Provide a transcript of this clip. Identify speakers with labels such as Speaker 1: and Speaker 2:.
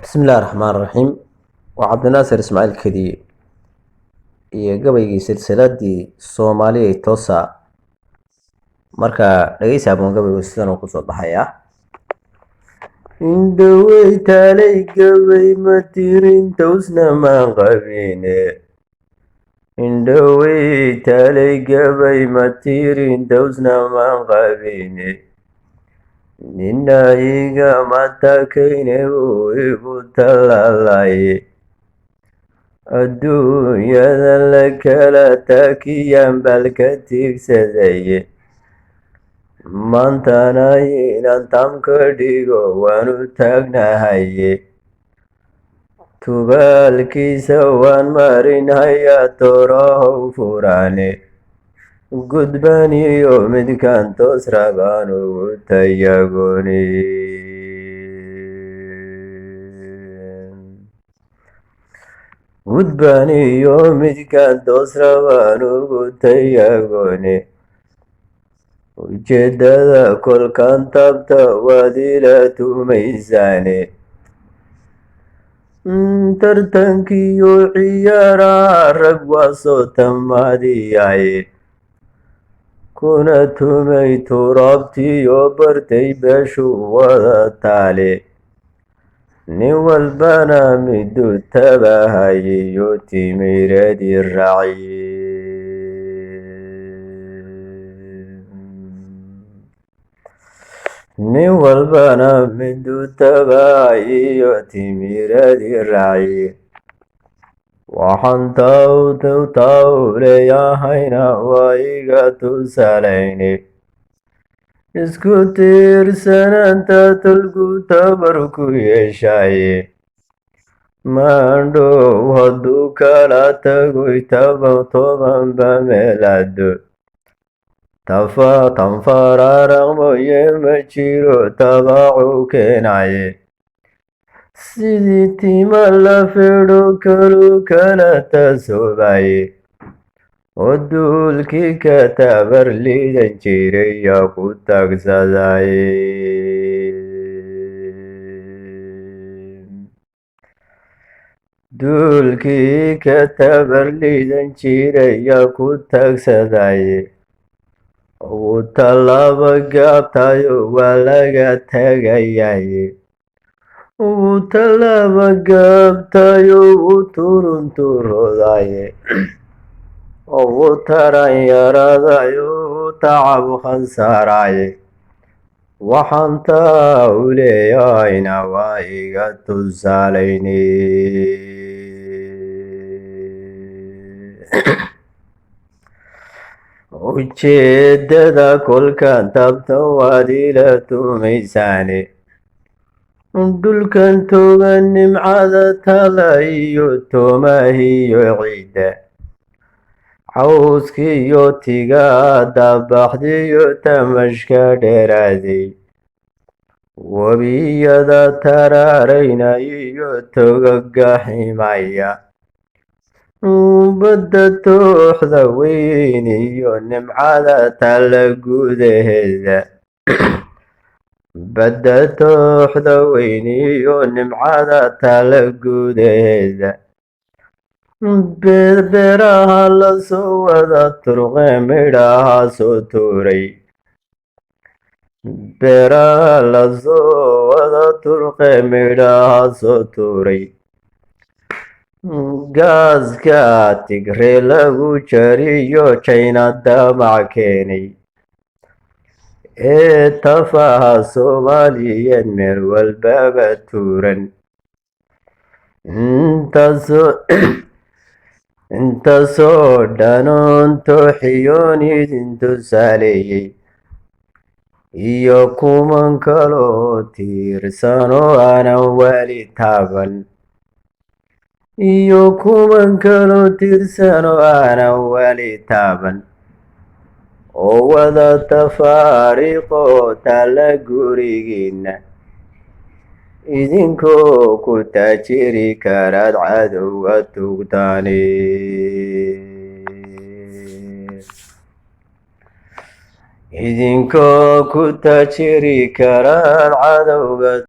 Speaker 1: بسم الله الرحمن الرحيم وعبد الناصر إسماعيل كدي iyo gabaygii silsiladii Soomaaliya toosa marka dhageysi aboon gabaygu sidan uu kusoo baxayaa indhowey taalay gabay ma tirin toosna maan qabine indhowey taalay gabay ma tirin toosna maan qabine nina iga matakayne uu igu talalaye adduunyada la kala taakiyaan balka tiigsadaye maantana inaan tamka dhigo waanu taagnahaye tubaalkiisa waan marinhayaa toorahow furane gudbaniyo midkaan toos rabaan ugu tayagoni gudbaniyo midkaan toos rabaan ugu tayagone ujeedada kolkaan tabta waad ila tumaysaane tartankiyo ciyaaraha rag waa soo tamaadiyaye kuna tumay turaabtiyo bartay beeshu wada taale nin walbana miduu tabahayiyo timiradii raaciye nin walbana miduu tabahayiyo timiradii raaciye waxaan tawleeyahayna waa iga tusalayne isku tiirsanaanta tolku tabar ku yeeshaye maandhow hadduu kala tagoy tobanba meelaado tanfararaq mooye ma jiro tabacu keenaye sidii tima la fedho kalu kala tasoobaye oo duulkii ka tabar liidan jiray yaa ku taagsadaye duulkii ka tabar liidan jiray yaa ku taagsadaye uu tallaaba gaabtayo waa laga tagayaye uu tallaaba gaabtayo uu turunturoodaye uu taran yaradayo uu tacab khasaaraye waxaan taa u leeyahayna waa iga tusaalayne ujeedada kolkaan tabta waad ila tumaysaane dhulkan togan nimcada tala iyo toomahiyo ciidda cawskiyo tigaada baxdiyo tamashka dheeraaday webiyada taraarayna iyo togaga ximaya badda tooxda weyn iyo nimcada tala gudaheeda badda tooxda weyn iyo nimcada tala gudaheeda beeraha lasoo wada turqe midhaha soo tuuray beeraha lasoo wada turqe midhaha soo tuuray gaaska tigre lagu jariyo jayna damac keenay ee tafaha soomaaliyeed meel walbaba tuuran intaasoo dhanoon tooxiyoon idin tusaaleeyey iyo kuman kaloo tiirsanoo aanan wali taaban iyo kuman kaloo tiirsanoo aanan wali taaban oo wada tafaariiqoo tala gurigiinna idinkoo ku taajiri karaad cadowga tugtaane idinkoo ku taajiri karaan cadowga